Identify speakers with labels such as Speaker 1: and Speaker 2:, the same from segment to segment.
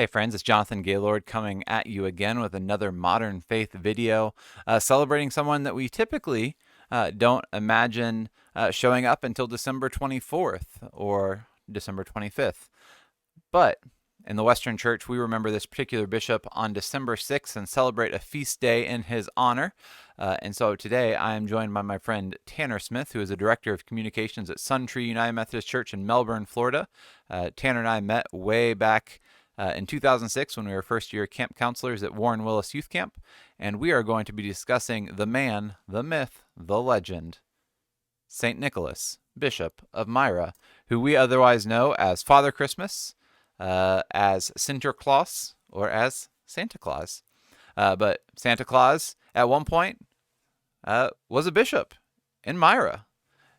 Speaker 1: Hey friends, it's Jonathan Gaylord coming at you again with another Modern Faith video, celebrating someone that we typically don't imagine showing up until December 24th or December 25th. But in the Western Church, we remember this particular bishop on December 6th and celebrate a feast day in his honor. And so today I am joined by my friend Tanner Smith, who is a director of communications at Sun Tree United Methodist Church in Melbourne, Florida. Tanner and I met way back in 2006 when we were first-year camp counselors at Warren Willis Youth Camp, and we are going to be discussing the man, the myth, the legend, St. Nicholas, Bishop of Myra, who we otherwise know as Father Christmas, as Sinterklaas, or as Santa Claus. But Santa Claus, at one point, was a bishop in Myra.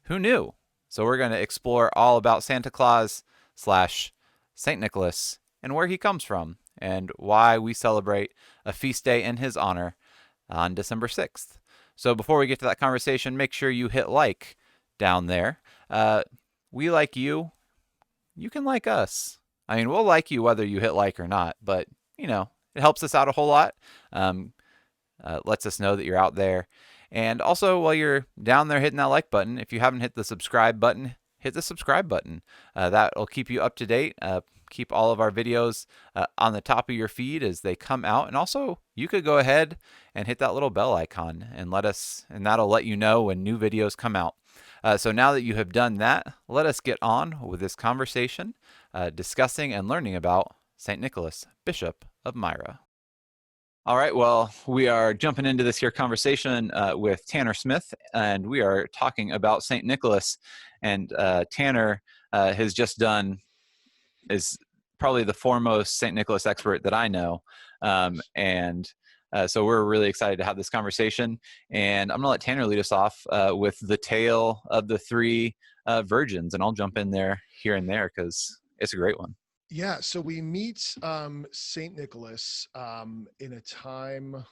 Speaker 1: Who knew? So we're going to explore all about Santa Claus slash St. Nicholas and where he comes from and why we celebrate a feast day in his honor on December 6th. So before we get to that conversation, make sure you hit like down there. We like you. You can like us. I mean, we'll like you whether you hit like or not, but, you know, it helps us out a whole lot. Lets us know that you're out there. And also, while you're down there hitting that like button, if you haven't hit the subscribe button, hit the subscribe button. That will keep you up to date. Keep all of our videos on the top of your feed as they come out. And also, you could go ahead and hit that little bell icon and that'll let you know when new videos come out. So now that you have done that, let us get on with this conversation, discussing and learning about St. Nicholas, Bishop of Myra. All right, well, we are jumping into this here conversation with Tanner Smith, and we are talking about St. Nicholas. And Tanner is probably the foremost St. Nicholas expert that I know. So we're really excited to have this conversation. And I'm going to let Tanner lead us off with the tale of the three virgins, and I'll jump in there here and there because it's a great one.
Speaker 2: Yeah, so we meet Saint Nicholas in a time.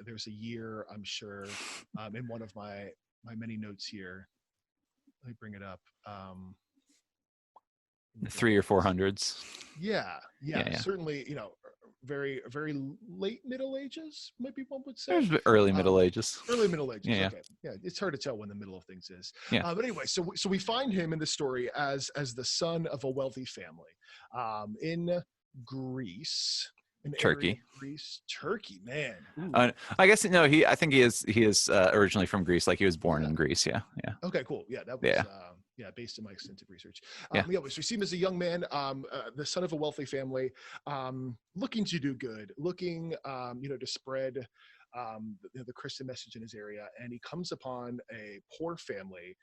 Speaker 2: There's a year, I'm sure, in one of my many notes here. Let me bring it up.
Speaker 1: The 300s or 400s.
Speaker 2: Yeah, certainly. Very late Middle Ages, maybe one would say.
Speaker 1: There's early Middle Ages.
Speaker 2: Early Middle Ages.
Speaker 1: Yeah.
Speaker 2: Okay. Yeah, it's hard to tell when the middle of things is.
Speaker 1: Yeah.
Speaker 2: But anyway, so we find him in the story as the son of a wealthy family in Greece.
Speaker 1: Turkey.
Speaker 2: Turkey, man.
Speaker 1: I guess no. I think he is originally from Greece. Like he was born in Greece. Yeah.
Speaker 2: Okay, cool. Yeah, that was based on my extensive research. So we see him as a young man, the son of a wealthy family, looking to do good, looking to spread the Christian message in his area, and he comes upon a poor family.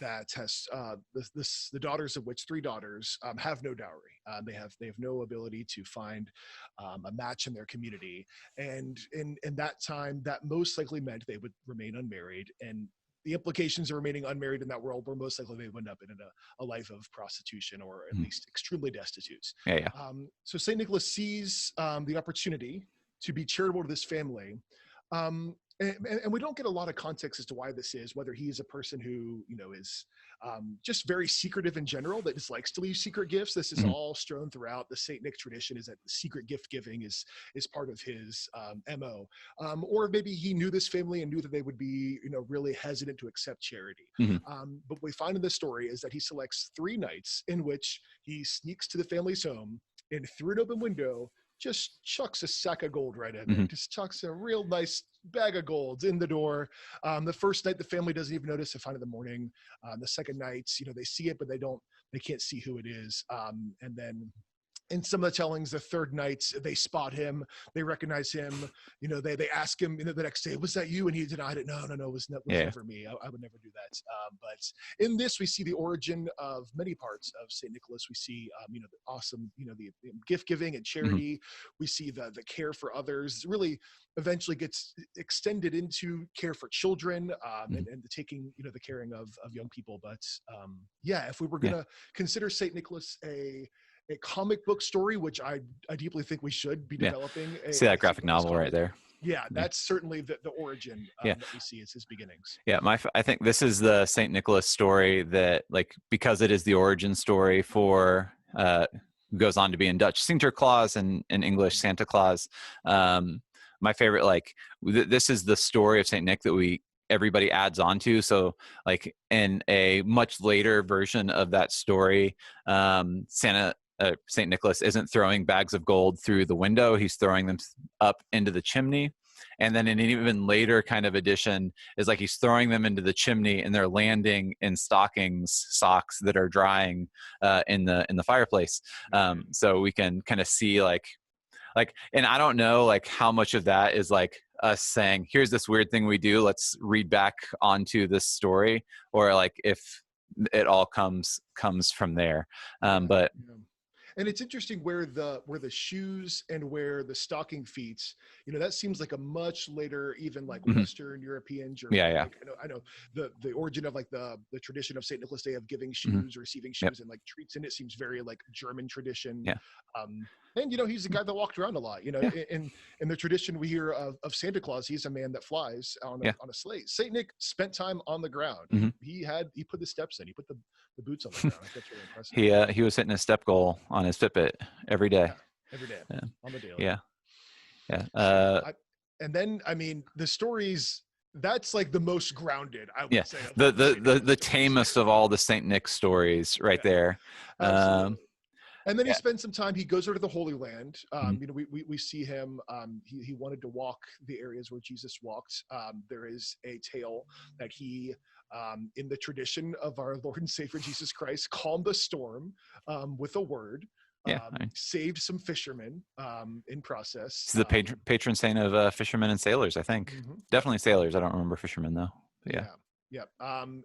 Speaker 2: That has the daughters of which three daughters have no dowry. They have no ability to find a match in their community, and in that time, that most likely meant they would remain unmarried. And the implications of remaining unmarried in that world were most likely they would end up in a life of prostitution or at least extremely destitute. So Saint Nicholas sees the opportunity to be charitable to this family. And we don't get a lot of context as to why this is, whether he is a person who, is just very secretive in general, that just likes to leave secret gifts. This is all strewn throughout the Saint Nick tradition, is that the secret gift giving is part of his MO. Or maybe he knew this family and knew that they would be, really hesitant to accept charity. But what we find in this story is that he selects 3 nights in which he sneaks to the family's home and through an open window, just chucks a sack of gold right in there. Just chucks a real nice bag of gold in the door. The first night, the family doesn't even notice. They find it in the morning. The second night, they see it, but they can't see who it is. And then in some of the tellings, the third night, they spot him, they recognize him, they ask him, the next day, was that you? And he denied it. No, it was never me. I would never do that. But in this, we see the origin of many parts of St. Nicholas. We see, the awesome, the gift giving and charity. We see the care for others really eventually gets extended into care for children and the taking, the caring of young people. But if we were going to consider St. Nicholas a comic book story, which I deeply think we should be developing.
Speaker 1: See that graphic novel right there.
Speaker 2: Yeah, that's certainly the origin that we see as his beginnings.
Speaker 1: Yeah, I think this is the St. Nicholas story that, because it is the origin story for goes on to be in Dutch Sinterklaas and in English Santa Claus. My favorite, like this is the story of Saint Nick that everybody adds on to. So like in a much later version of that story, Saint Nicholas isn't throwing bags of gold through the window. He's throwing them up into the chimney. And then in an even later kind of edition is like he's throwing them into the chimney and they're landing in socks that are drying in the fireplace. So we can kind of see like, and I don't know like how much of that is like us saying, here's this weird thing we do, let's read back onto this story, or like if it all comes from there. But
Speaker 2: and it's interesting where the shoes and where the stocking feet, that seems like a much later, even like Western European journey. Like, I know the origin of like the tradition of St. Nicholas Day of giving shoes, receiving shoes, and like treats in it seems very like German tradition. And he's the guy that walked around a lot. In the tradition we hear of Santa Claus, he's a man that flies on a sleigh. Saint Nick spent time on the ground. He put the steps in. He put the boots on the ground. I think that's really impressive.
Speaker 1: He was hitting his step goal on his Fitbit every day.
Speaker 2: Every day on the daily.
Speaker 1: Yeah.
Speaker 2: And then I mean the stories. That's like the most grounded, I would say.
Speaker 1: The tamest of all the Saint Nick stories, right there.
Speaker 2: And then he spends some time. He goes over to the Holy Land. We see him. He wanted to walk the areas where Jesus walked. There is a tale that he, in the tradition of our Lord and Savior Jesus Christ, calmed a storm with a word. Saved some fishermen in process.
Speaker 1: He's the patron saint of fishermen and sailors, I think. Definitely sailors. I don't remember fishermen though. But
Speaker 2: yeah. And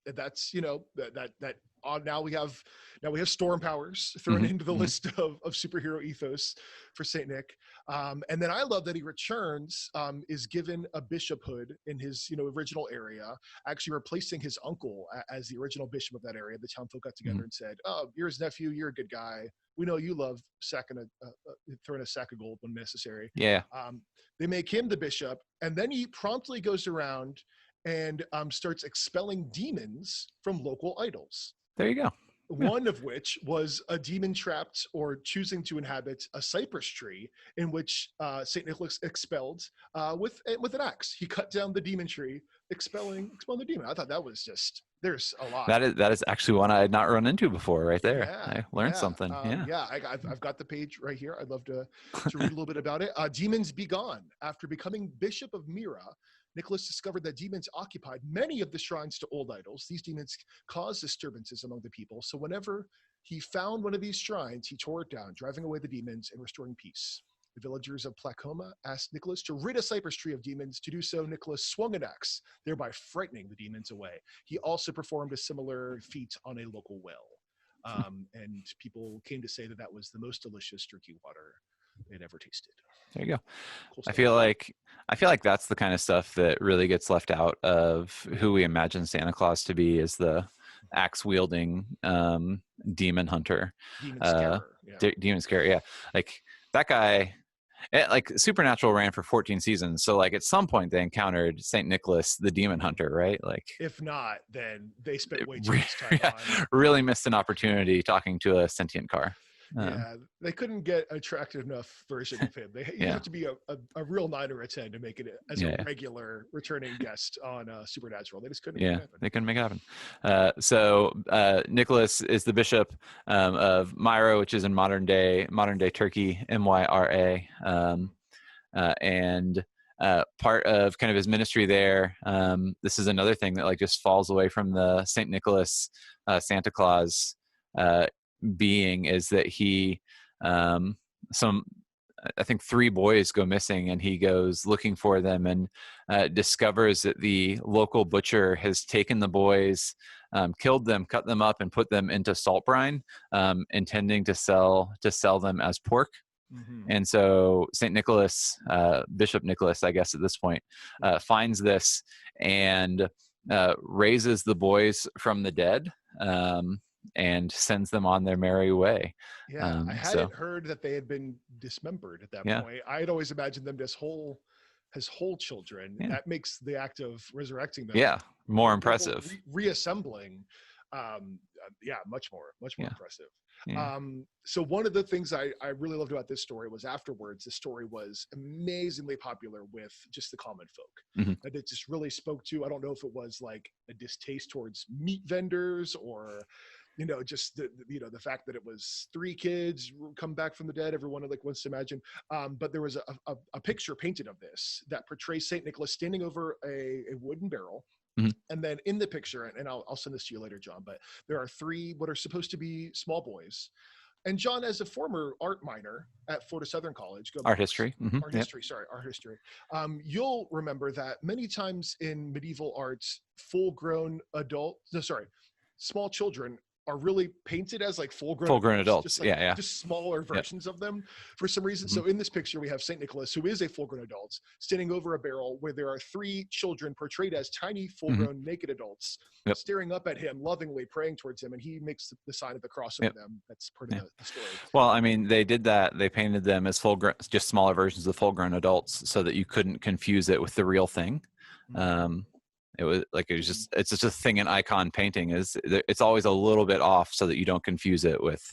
Speaker 2: that's that. Now we have storm powers thrown into the list of superhero ethos for Saint Nick. And then I love that he returns, is given a bishophood in his original area, actually replacing his uncle as the original bishop of that area. The town folk got together and said, "Oh, you're his nephew. You're a good guy. We know you love throwing a sack of gold when necessary." They make him the bishop, and then he promptly goes around and starts expelling demons from local idols.
Speaker 1: There you go.
Speaker 2: One of which was a demon trapped or choosing to inhabit a cypress tree, in which Saint Nicholas expelled with an axe. He cut down the demon tree, expelling the demon. I thought that was just, there's a lot.
Speaker 1: That is actually one I had not run into before. Right there, I learned something.
Speaker 2: I've got the page right here. I'd love to read a little bit about it. Demons be gone. After becoming Bishop of Myra, Nicholas discovered that demons occupied many of the shrines to old idols. These demons caused disturbances among the people. So whenever he found one of these shrines, he tore it down, driving away the demons and restoring peace. The villagers of Placoma asked Nicholas to rid a cypress tree of demons. To do so, Nicholas swung an axe, thereby frightening the demons away. He also performed a similar feat on a local well. And people came to say that was the most delicious drinking water they'd ever tasted.
Speaker 1: There you go.
Speaker 2: Cool
Speaker 1: I feel like that's the kind of stuff that really gets left out of who we imagine Santa Claus to be, is the axe wielding demon hunter, demon scarer. Yeah, like that guy. Like Supernatural ran for 14 seasons, so like at some point they encountered Saint Nicholas, the demon hunter, right? Like
Speaker 2: if not, then they spent way too much time on.
Speaker 1: Really missed an opportunity talking to a sentient car.
Speaker 2: They couldn't get an attractive enough version of him. You have to be a real 9 or a 10 to make it as a regular returning guest on Supernatural. They just couldn't make it happen.
Speaker 1: They couldn't make it happen. So Nicholas is the bishop of Myra, which is in modern day Turkey, Myra, and part of kind of his ministry there. This is another thing that like just falls away from the Saint Nicholas Santa Claus being, is that he I think 3 boys go missing, and he goes looking for them and discovers that the local butcher has taken the boys, killed them, cut them up, and put them into salt brine, intending to sell them as pork. And so Saint Nicholas, Bishop Nicholas, I guess at this point, finds this and raises the boys from the dead, and sends them on their merry way.
Speaker 2: I hadn't heard that they had been dismembered at that point. I had always imagined them as whole children. That makes the act of resurrecting them
Speaker 1: more impressive.
Speaker 2: Reassembling Yeah, much more
Speaker 1: Yeah.
Speaker 2: impressive.
Speaker 1: Yeah.
Speaker 2: So one of the things I really loved about this story was afterwards, the story was amazingly popular with just the common folk.
Speaker 1: Mm-hmm.
Speaker 2: And it just really spoke to, I don't know if it was like a distaste towards meat vendors or, just the fact that it was 3 kids come back from the dead. Everyone like wants to imagine. But there was a picture painted of this that portrays Saint Nicholas standing over a wooden barrel.
Speaker 1: Mm-hmm.
Speaker 2: And then in the picture, and I'll send this to you later, John, but there are 3 what are supposed to be small boys. And John, as a former art minor at Florida Southern College, go
Speaker 1: Art
Speaker 2: Bucks,
Speaker 1: history. Mm-hmm.
Speaker 2: art
Speaker 1: Yep.
Speaker 2: history, sorry, art history. You'll remember that many times in medieval arts, small children are really painted as like full-grown
Speaker 1: Full-grown
Speaker 2: adults,
Speaker 1: adults. Yeah. Yeah.
Speaker 2: just smaller
Speaker 1: Yep.
Speaker 2: versions of them for some reason.
Speaker 1: Mm-hmm.
Speaker 2: So in this picture, we have Saint Nicholas, who is a full-grown adult, standing over a barrel where there are 3 children portrayed as tiny, full-grown, naked adults,
Speaker 1: Yep.
Speaker 2: staring up at him, lovingly praying towards him, and he makes the sign of the cross over them. That's part of the story.
Speaker 1: Well, I mean, they did that. They painted them as full-grown, just smaller versions of full-grown adults, so that you couldn't confuse it with the real thing. It's just a thing in icon painting is it's always a little bit off so that you don't confuse it with,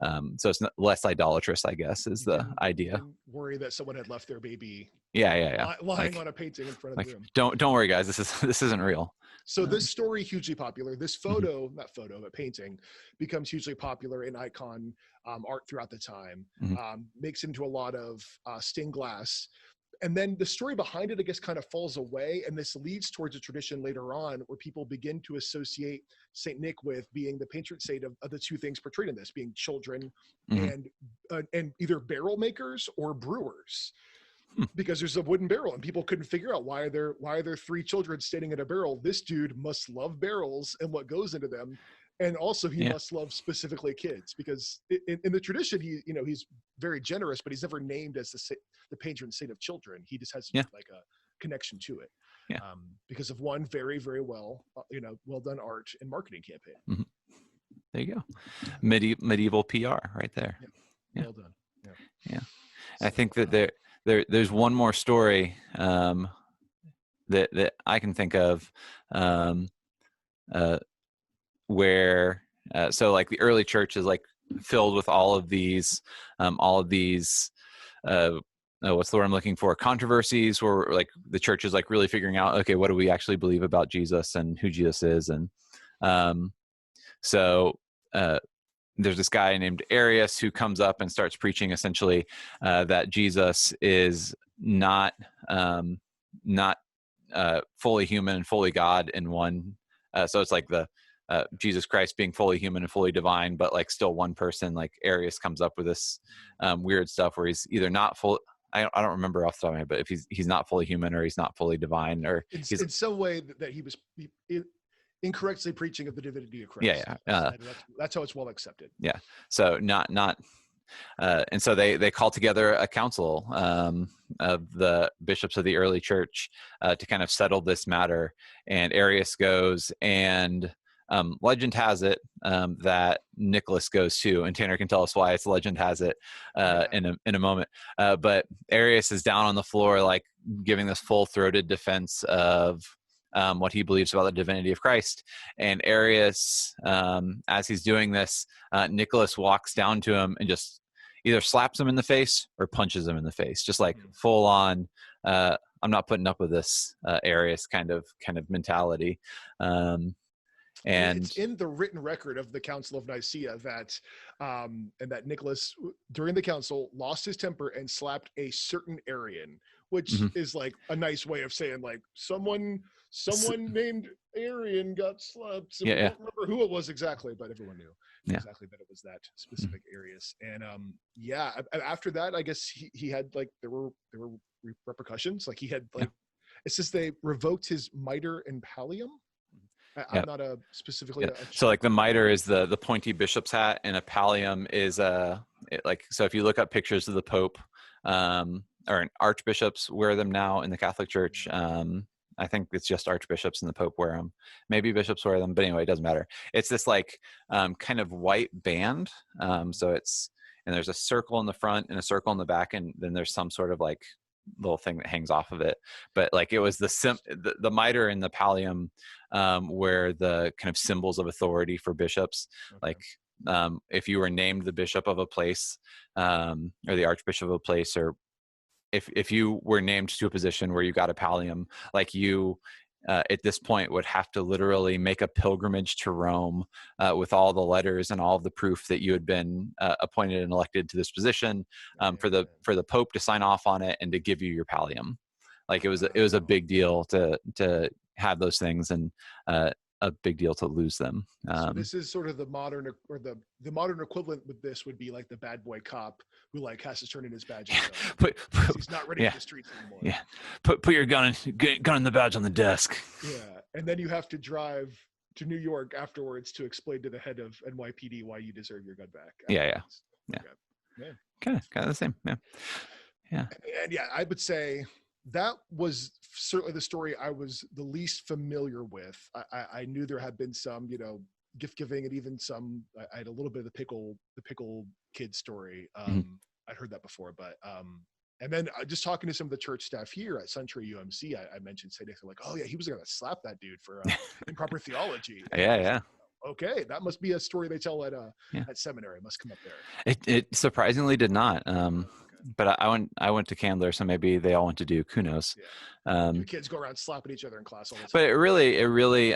Speaker 1: so it's less idolatrous, I guess, is the idea.
Speaker 2: And worry that someone had left their baby
Speaker 1: lying
Speaker 2: like, on a painting in front of the room.
Speaker 1: Don't worry, guys, this isn't real.
Speaker 2: So this story, hugely popular. This photo, not photo, but painting, becomes hugely popular in icon art throughout the time. Makes into a lot of stained glass. And then the story behind it, I guess, kind of falls away. And this leads towards a tradition later on where people begin to associate Saint Nick with being the patron saint of the 2 things portrayed in this, being children and either barrel makers or brewers. Because there's a wooden barrel and people couldn't figure out why are there 3 children standing at a barrel. This dude must love barrels and what goes into them. And also he must love specifically kids, because in the tradition, he's very generous, but he's never named as the patron saint of children. He just has like a connection to it because of one very, very well done art and marketing campaign.
Speaker 1: There you go. Medieval PR right there.
Speaker 2: Well done.
Speaker 1: Yeah. I think that there's one more story that I can think of where so like the early church is like filled with all of these what's the word I'm looking for, controversies, where like the church is like really figuring out, okay, what do we actually believe about Jesus and who Jesus is. And so there's this guy named Arius who comes up and starts preaching essentially that Jesus is not fully human and fully God in one. So it's like the Jesus Christ being fully human and fully divine, but like still one person. Like Arius comes up with this weird stuff where he's either not full. I don't remember off the top of my head, but if he's not fully human or he's not fully divine, or he's
Speaker 2: in some way that he was incorrectly preaching of the divinity of Christ. That's how it's well accepted.
Speaker 1: Yeah. So not and so they call together a council of the bishops of the early church to kind of settle this matter. And Arius goes, and legend has it that Nicholas goes too, and Tanner can tell us why. It's legend has it in a moment. But Arius is down on the floor, like giving this full-throated defense of what he believes about the divinity of Christ. And Arius, as he's doing this, Nicholas walks down to him and just either slaps him in the face or punches him in the face, just like full on. I'm not putting up with this, Arius kind of mentality. And
Speaker 2: it's in the written record of the Council of Nicaea that Nicholas during the council lost his temper and slapped a certain Arian, which is like a nice way of saying like someone named Arian got slapped. I don't remember who it was exactly, but everyone knew exactly that it was that specific Arius. And after that, I guess he had like there were repercussions. Like he had like it says they revoked his mitre and pallium. I'm not specifically.
Speaker 1: So like the mitre is the pointy bishop's hat, and a pallium is so if you look up pictures of the Pope or archbishops wear them now in the Catholic Church. I think it's just archbishops and the Pope wear them. Maybe bishops wear them, but anyway, it doesn't matter. It's this like kind of white band. So and there's a circle in the front and a circle in the back, and then there's some sort of like little thing that hangs off of it. But like it was the mitre and the pallium, were the kind of symbols of authority for bishops.
Speaker 2: Okay.
Speaker 1: Like if you were named the bishop of a place, or the archbishop of a place, or if you were named to a position where you got a pallium, like you at this point would have to literally make a pilgrimage to Rome with all the letters and all of the proof that you had been appointed and elected to this position, for the Pope to sign off on it and to give you your pallium. Like it was a big deal to have those things, and a big deal to lose them.
Speaker 2: So this is sort of the modern, or the modern equivalent with this would be like the bad boy cop who like has to turn in his badge he's not ready for the streets anymore.
Speaker 1: Yeah, put your gun in the badge on the desk.
Speaker 2: Yeah, and then you have to drive to New York afterwards to explain to the head of NYPD why you deserve your gun back.
Speaker 1: Yeah.
Speaker 2: Okay.
Speaker 1: Kind of the same. Yeah.
Speaker 2: And yeah, I would say that was certainly the story I was the least familiar with. I knew there had been some, gift giving, and even some. I had a little bit of the pickle kid story. I'd heard that before, but and then just talking to some of the church staff here at Suntree UMC, I mentioned St. Nick. They're like, "Oh yeah, he was gonna slap that dude for improper theology." And
Speaker 1: yeah.
Speaker 2: Okay, that must be a story they tell at seminary. It must come up there.
Speaker 1: It surprisingly did not. But I went to Candler, so maybe they all went to Duke. Who knows?
Speaker 2: Yeah. Your kids go around slapping each other in class all the time.
Speaker 1: But it really.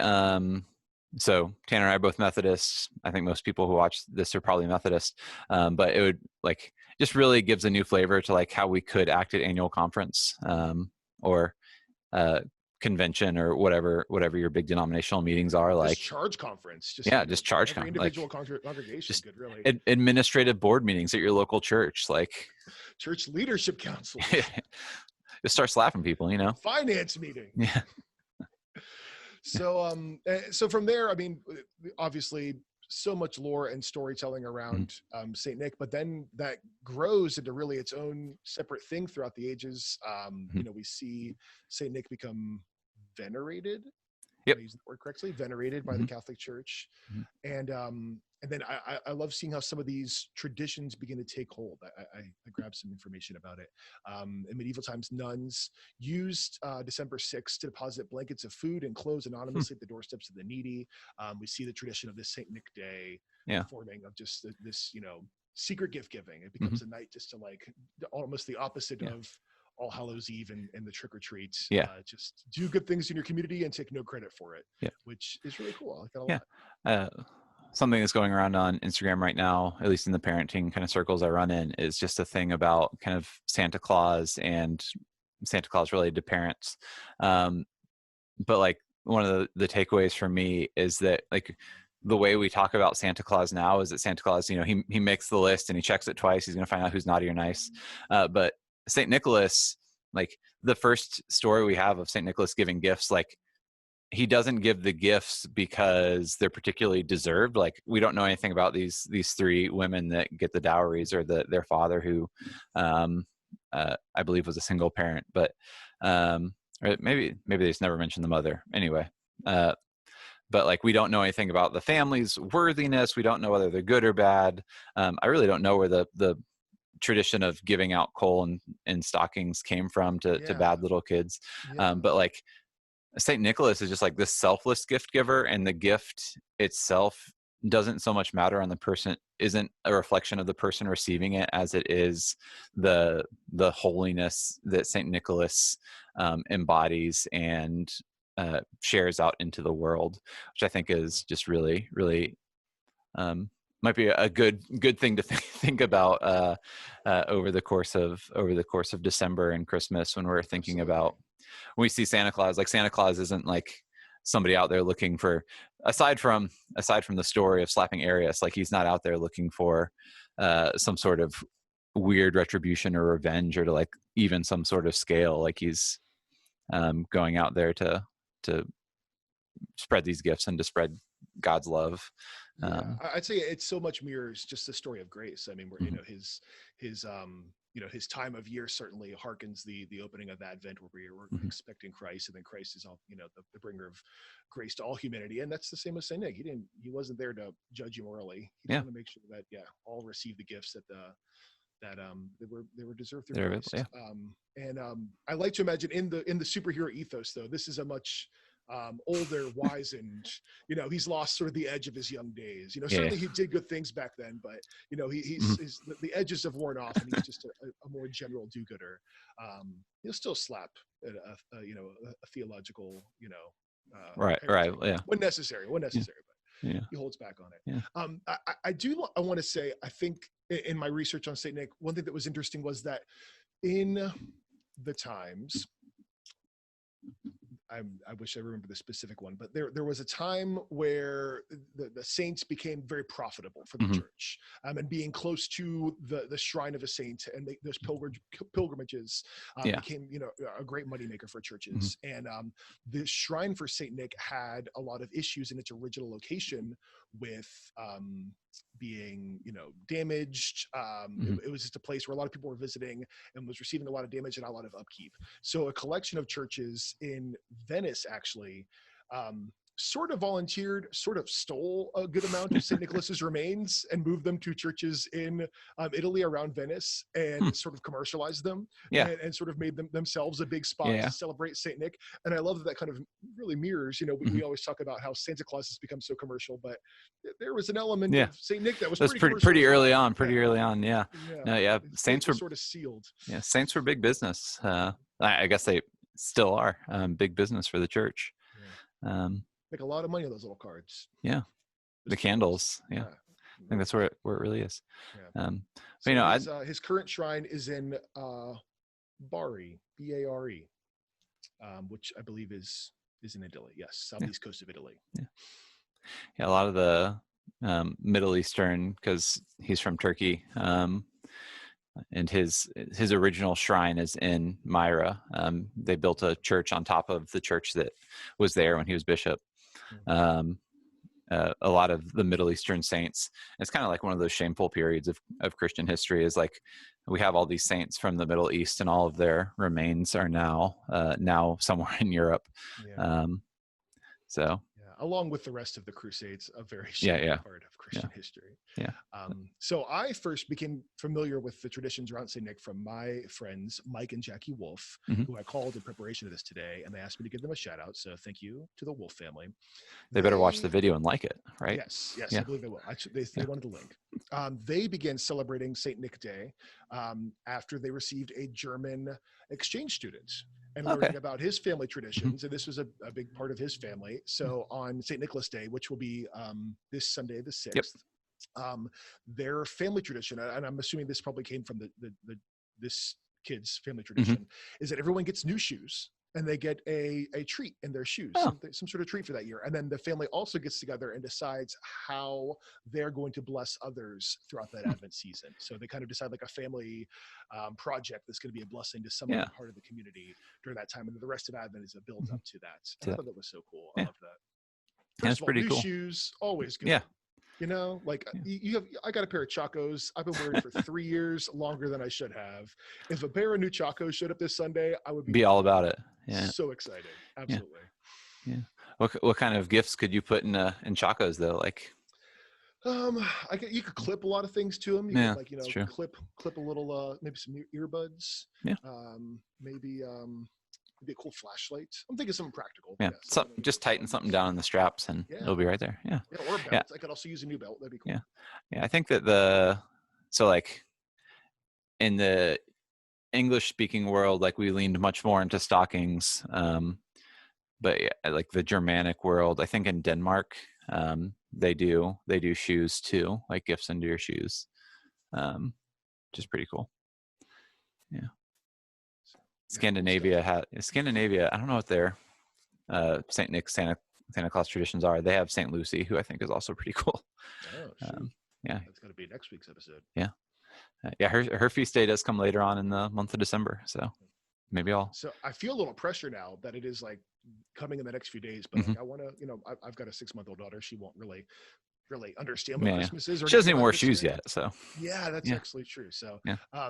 Speaker 1: So Tanner and I are both Methodists. I think most people who watch this are probably Methodist. But it would like just really gives a new flavor to like how we could act at annual conference, or convention, or whatever your big denominational meetings are. Like
Speaker 2: just charge conference.
Speaker 1: Just charge
Speaker 2: conference. Individual congregation.
Speaker 1: Just
Speaker 2: could really
Speaker 1: administrative board meetings at your local church, like
Speaker 2: church leadership council.
Speaker 1: Just start slapping people,
Speaker 2: Finance meeting.
Speaker 1: Yeah.
Speaker 2: So from there, I mean, obviously so much lore and storytelling around Saint Nick, but then that grows into really its own separate thing throughout the ages. We see Saint Nick become venerated.
Speaker 1: Yep.
Speaker 2: I use the word correctly, venerated by the Catholic Church. And then I love seeing how some of these traditions begin to take hold. I grabbed some information about it. In medieval times, nuns used December 6th to deposit blankets of food and clothes anonymously at the doorsteps of the needy. We see the tradition of this Saint Nick Day forming of just this, secret gift giving. It becomes a night just to like almost the opposite of All Hallows Eve and the trick or treats. Just do good things in your community and take no credit for it. Which is really cool. I like that a lot.
Speaker 1: Something that's going around on Instagram right now, at least in the parenting kind of circles I run in, is just a thing about kind of Santa Claus and Santa Claus related to parents. But like one of the takeaways for me is that like the way we talk about Santa Claus now is that Santa Claus, he makes the list and he checks it twice. He's going to find out who's naughty or nice. But St. Nicholas, like the first story we have of St. Nicholas giving gifts, like he doesn't give the gifts because they're particularly deserved. Like we don't know anything about these three women that get the dowries, or their father, who I believe was a single parent, but or maybe they just never mentioned the mother anyway. But like we don't know anything about the family's worthiness. We don't know whether they're good or bad. I really don't know where the tradition of giving out coal and stockings came from to bad little kids. But like St. Nicholas is just like this selfless gift giver, and the gift itself doesn't so much matter on the person, isn't a reflection of the person receiving it, as it is the holiness that St. Nicholas embodies and shares out into the world, which I think is just really, really might be a good thing to think about over the course of December and Christmas, when we're thinking about, when we see Santa Claus. Like Santa Claus isn't like somebody out there looking for, aside from the story of slapping Arius, like he's not out there looking for some sort of weird retribution or revenge, or to like even some sort of scale. Like he's going out there to spread these gifts and to spread God's love.
Speaker 2: I'd say it so much mirrors just the story of grace. I mean, where his time of year certainly harkens the opening of Advent, where we're expecting Christ, and then Christ is all the bringer of grace to all humanity. And that's the same with Saint Nick. He wasn't there to judge you morally. He just wanted to make sure that all receive the gifts that that they were deserved their
Speaker 1: They're available.
Speaker 2: Christ. I like to imagine in the superhero ethos, though, this is a much older, wizened, he's lost sort of the edge of his young days. Certainly he did good things back then, but the edges have worn off, and he's just a more general do-gooder. He'll still slap a theological,
Speaker 1: Right. Yeah.
Speaker 2: when necessary, but
Speaker 1: Yeah.
Speaker 2: he holds back on it.
Speaker 1: Yeah.
Speaker 2: I want to say, I think in my research on Saint Nick, one thing that was interesting was that in the times, I wish I remember the specific one, but there was a time where the saints became very profitable for the church, and being close to the shrine of a saint, and those pilgrimages became a great moneymaker for churches. And the shrine for Saint Nick had a lot of issues in its original location with being damaged. It was just a place where a lot of people were visiting and was receiving a lot of damage and not a lot of upkeep. So a collection of churches in Venice actually sort of volunteered, sort of stole a good amount of St. Nicholas's remains and moved them to churches in Italy around Venice, and sort of commercialized them, and sort of made them themselves a big spot to celebrate St. Nick. And I love that kind of really mirrors, we always talk about how Santa Claus has become so commercial, but there was an element of St. Nick that was
Speaker 1: pretty early on. Saints were
Speaker 2: sort of sealed.
Speaker 1: Yeah, saints were big business. I guess they still are big business for the church.
Speaker 2: Make a lot of money on those little cards.
Speaker 1: Yeah, the candles. Yeah, I think that's where it really is.
Speaker 2: His current shrine is in Bari, Bare, which I believe is in Italy. Yes, southeast coast of Italy.
Speaker 1: Yeah, a lot of the Middle Eastern, because he's from Turkey, and his original shrine is in Myra. They built a church on top of the church that was there when he was bishop. A lot of the Middle Eastern saints, it's kind of like one of those shameful periods of Christian history, is like we have all these saints from the Middle East and all of their remains are now somewhere in Europe.
Speaker 2: Along with the rest of the Crusades, a very shameful part of Christian history. So I first became familiar with the traditions around St. Nick from my friends, Mike and Jackie Wolf, who I called in preparation of this today, and they asked me to give them a shout out. So thank you to the Wolf family.
Speaker 1: They better watch the video and like it, right?
Speaker 2: Yes, I believe they will. They wanted the link. They began celebrating St. Nick Day after they received a German exchange student, and learning about his family traditions. And this was a big part of his family. So on St. Nicholas Day, which will be this Sunday, the 6th, their family tradition, and I'm assuming this probably came from this kid's family tradition, is that everyone gets new shoes. And they get a treat in their shoes, some sort of treat for that year. And then the family also gets together and decides how they're going to bless others throughout that Advent season. So they kind of decide like a family project that's going to be a blessing to some other part of the community during that time. And then the rest of Advent is a build up to that. And I thought that was so cool. I love that. First of all, new shoes, always good. I got a pair of Chacos I've been wearing for 3 years, longer than I should have. If a pair of new Chacos showed up this Sunday, I would
Speaker 1: be all about it.
Speaker 2: So excited. Absolutely.
Speaker 1: What kind of gifts could you put in Chacos though? Like,
Speaker 2: you could clip a lot of things to them. You could clip a little, maybe some earbuds. Maybe a cool flashlight. I'm thinking something practical.
Speaker 1: Just tighten something down in the straps and it'll be right there.
Speaker 2: Or a belt. I could also use a new belt. That'd be cool.
Speaker 1: I think that in the English speaking world, like we leaned much more into stockings. But like the Germanic world, I think in Denmark, they do shoes too, like gifts into your shoes. Which is pretty cool. Scandinavia, I don't know what their Saint Nick Santa Claus traditions are. They have Saint Lucy, who I think is also pretty cool.
Speaker 2: That's got to be next week's episode.
Speaker 1: Her feast day does come later on in the month of December, so maybe
Speaker 2: So I feel a little pressure now that it is like coming in the next few days, but like I want to, I've got a 6-month-old daughter. She won't really understand what Christmas is.
Speaker 1: She doesn't even wear shoes yet, so
Speaker 2: that's actually true. So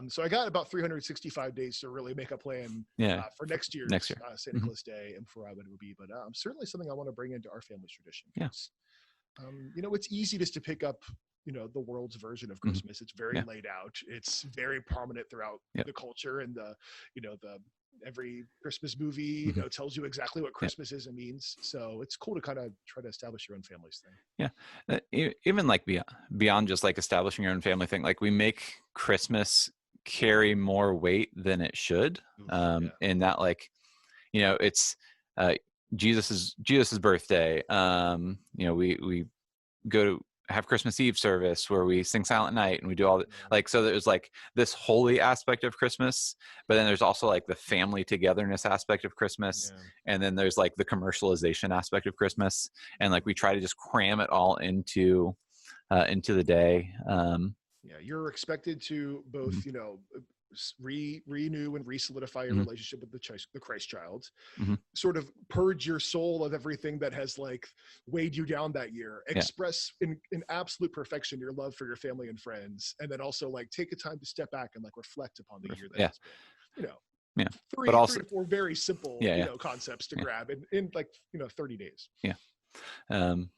Speaker 2: so I got about 365 days to really make a plan for next year St. Nicholas Day and for what it would be. But certainly something I want to bring into our family's tradition. It's easy just to pick up the world's version of
Speaker 1: Mhm.
Speaker 2: Christmas. It's very
Speaker 1: Yeah.
Speaker 2: laid out. It's very prominent throughout
Speaker 1: Yeah.
Speaker 2: the culture, and the every Christmas movie,
Speaker 1: Mhm.
Speaker 2: tells you exactly what
Speaker 1: Yeah.
Speaker 2: Christmas is and means. So it's cool to kind of try to establish your own family's thing.
Speaker 1: Yeah. Even like beyond just like establishing your own family thing, like we make Christmas carry more weight than it should.
Speaker 2: Oof, yeah.
Speaker 1: In that, like, it's uh, Jesus's birthday. We go to have Christmas Eve service where we sing Silent Night and we do all that.
Speaker 2: Yeah.
Speaker 1: Like, so there's like this holy aspect of Christmas, but then there's also like the family togetherness aspect of Christmas.
Speaker 2: Yeah.
Speaker 1: And then there's like the commercialization aspect of Christmas. And like, we try to just cram it all into the day.
Speaker 2: Yeah, you're expected to both,
Speaker 1: Mhm.
Speaker 2: renew and re-solidify your
Speaker 1: Mhm.
Speaker 2: relationship with the Christ child,
Speaker 1: Mhm.
Speaker 2: sort of purge your soul of everything that has like weighed you down that year,
Speaker 1: Yeah.
Speaker 2: express in absolute perfection your love for your family and friends, and then also like take a time to step back and like reflect upon the year that
Speaker 1: Yeah.
Speaker 2: has been. You know,
Speaker 1: Yeah. But
Speaker 2: three
Speaker 1: also,
Speaker 2: to four very simple,
Speaker 1: yeah, yeah,
Speaker 2: concepts to
Speaker 1: yeah,
Speaker 2: grab in like 30 days.
Speaker 1: yeah. Um,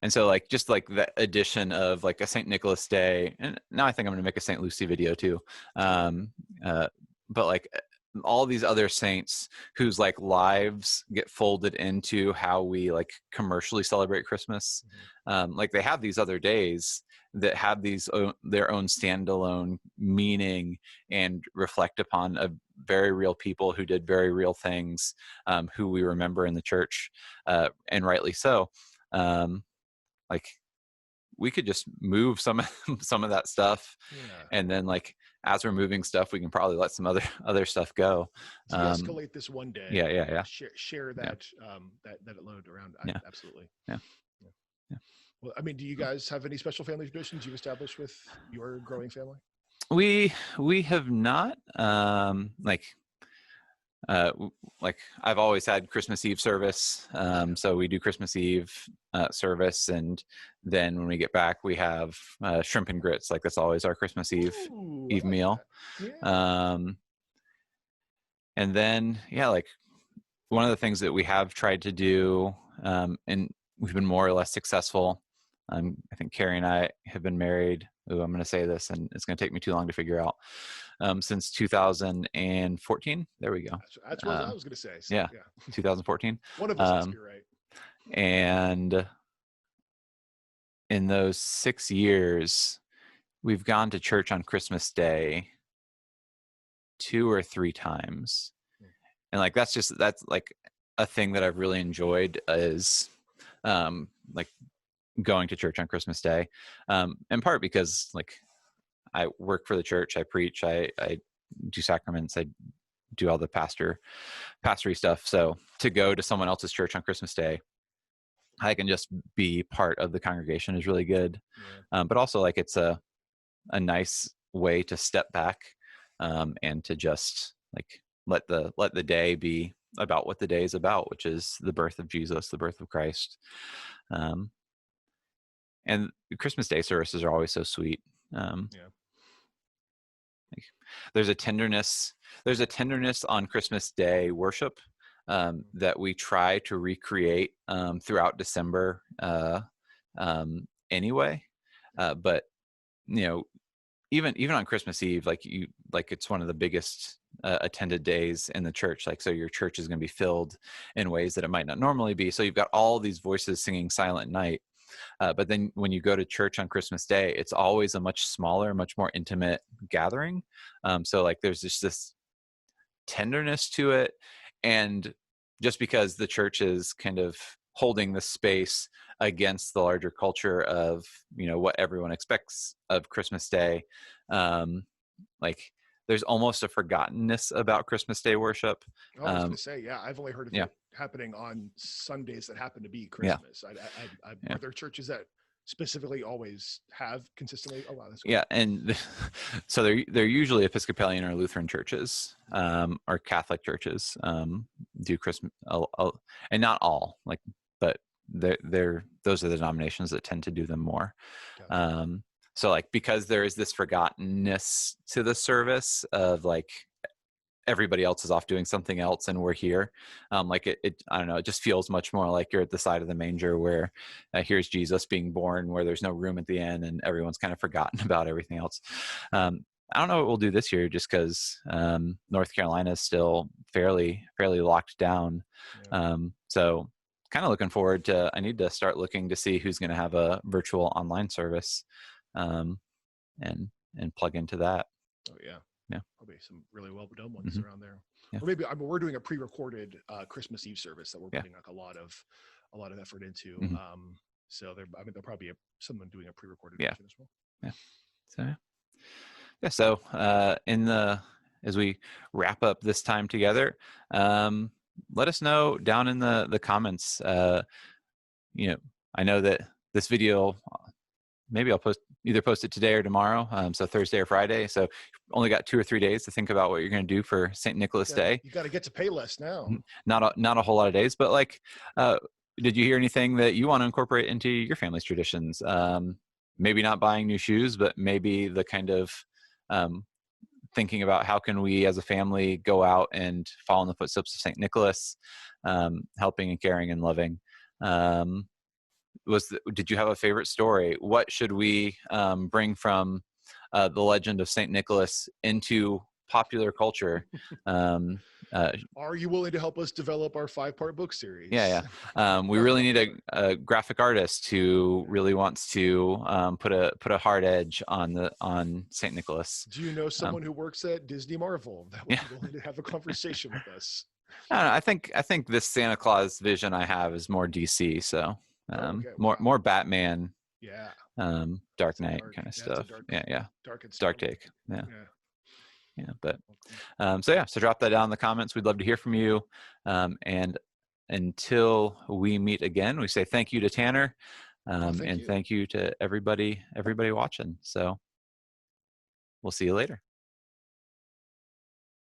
Speaker 1: and so like just like the addition of like a St. Nicholas Day, and now I think I'm going to make a St. Lucy video too. Um, uh, but like all these other saints whose like lives get folded into how we like commercially celebrate Christmas. Like they have these other days that have their own standalone meaning and reflect upon a very real people who did very real things, who we remember in the church, and rightly so. Like we could just move some some of that stuff,
Speaker 2: Yeah.
Speaker 1: and then like as we're moving stuff, we can probably let some other stuff go.
Speaker 2: De-escalate this one day,
Speaker 1: Yeah, yeah, yeah,
Speaker 2: share
Speaker 1: yeah,
Speaker 2: that load around.
Speaker 1: yeah,
Speaker 2: Absolutely.
Speaker 1: yeah,
Speaker 2: Yeah.
Speaker 1: yeah.
Speaker 2: Well, I mean, do you guys have any special family traditions you've established with your growing family?
Speaker 1: We have not, uh, like I've always had Christmas Eve service. So we do Christmas Eve service, and then when we get back, we have shrimp and grits. Like that's always our Christmas
Speaker 2: Ooh, I
Speaker 1: Eve
Speaker 2: like
Speaker 1: meal.
Speaker 2: that. Yeah.
Speaker 1: Um, and then yeah, like one of the things that we have tried to do, and we've been more or less successful. I think Carrie and I have been married. Ooh, I'm going to say this, and it's going to take me too long to figure out. Since 2014. There we go.
Speaker 2: That's what I was going to say. So
Speaker 1: Yeah,
Speaker 2: yeah,
Speaker 1: 2014.
Speaker 2: one of us has to
Speaker 1: Um,
Speaker 2: be right.
Speaker 1: and in those 6 years, we've gone to church on Christmas Day 2 or 3 times. And like that's like a thing that I've really enjoyed is like going to church on Christmas Day. In part because like I work for the church, I preach, I do sacraments, I do all the pastory stuff. So to go to someone else's church on Christmas Day, I can just be part of the congregation is really good.
Speaker 2: Yeah.
Speaker 1: But also like it's a nice way to step back, and to just like let the day be about what the day is about, which is the birth of Jesus, the birth of Christ. Um, and Christmas Day services are always so sweet.
Speaker 2: Yeah.
Speaker 1: Like, there's a tenderness on Christmas Day worship, that we try to recreate throughout December, anyway. But you know, even on Christmas Eve, like it's one of the biggest attended days in the church. Like so, your church is going to be filled in ways that it might not normally be. So you've got all these voices singing Silent Night. But then when you go to church on Christmas Day, it's always a much smaller, much more intimate gathering. So like there's just this tenderness to it, and just because the church is kind of holding the space against the larger culture of what everyone expects of Christmas Day, like there's almost a forgottenness about Christmas Day worship.
Speaker 2: I was going to say, yeah, I've only heard of
Speaker 1: Yeah,
Speaker 2: it happening on Sundays that happen to be
Speaker 1: yeah,
Speaker 2: Christmas.
Speaker 1: yeah.
Speaker 2: Are there churches that specifically always have consistently? Oh wow, that's cool.
Speaker 1: Yeah, and so they're usually Episcopalian or Lutheran churches, or Catholic churches, do Christmas, and not all, like, but they're those are the denominations that tend to do them more.
Speaker 2: Gotcha.
Speaker 1: So like because there is this forgottenness to the service of like everybody else is off doing something else and we're here. Like I don't know, it just feels much more like you're at the side of the manger where here's Jesus being born, where there's no room at the inn and everyone's kind of forgotten about everything else. I don't know what we'll do this year, just because North Carolina is still fairly locked down.
Speaker 2: Yeah.
Speaker 1: So kind of looking forward to, I need to start looking to see who's going to have a virtual online service, and plug into that.
Speaker 2: Oh yeah.
Speaker 1: Yeah.
Speaker 2: Probably some really well done ones
Speaker 1: Mm-hmm.
Speaker 2: around there.
Speaker 1: Yeah.
Speaker 2: Or maybe we're doing a pre-recorded Christmas Eve service that we're
Speaker 1: Yeah.
Speaker 2: putting like a lot of effort into.
Speaker 1: Mm-hmm.
Speaker 2: So there'll probably be someone doing a pre-recorded
Speaker 1: Yeah.
Speaker 2: version as well.
Speaker 1: Yeah. So yeah. So as we wrap up this time together, let us know down in the comments. I know that this video, maybe I'll either post it today or tomorrow, so Thursday or Friday. So you've only got 2 or 3 days to think about what you're going to do for St. Nicholas Day.
Speaker 2: You got to get to Payless now.
Speaker 1: Not a whole lot of days, but like, did you hear anything that you want to incorporate into your family's traditions? Maybe not buying new shoes, but maybe the kind of thinking about how can we as a family go out and follow in the footsteps of St. Nicholas, helping and caring and loving. Did you have a favorite story? What should we bring from the legend of St. Nicholas into popular culture?
Speaker 2: Are you willing to help us develop our 5-part book series?
Speaker 1: Yeah. We really need a graphic artist who really wants to put a hard edge on St. Nicholas.
Speaker 2: Do you know someone who works at Disney Marvel that would be willing to have a conversation with us?
Speaker 1: I think this Santa Claus vision I have is more DC, so more Batman.
Speaker 2: Yeah.
Speaker 1: Dark Knight kind of stuff. Dark take. Yeah. But so drop that down in the comments. We'd love to hear from you. And until we meet again, we say thank you to Tanner, and thank you to everybody watching. So we'll see you later.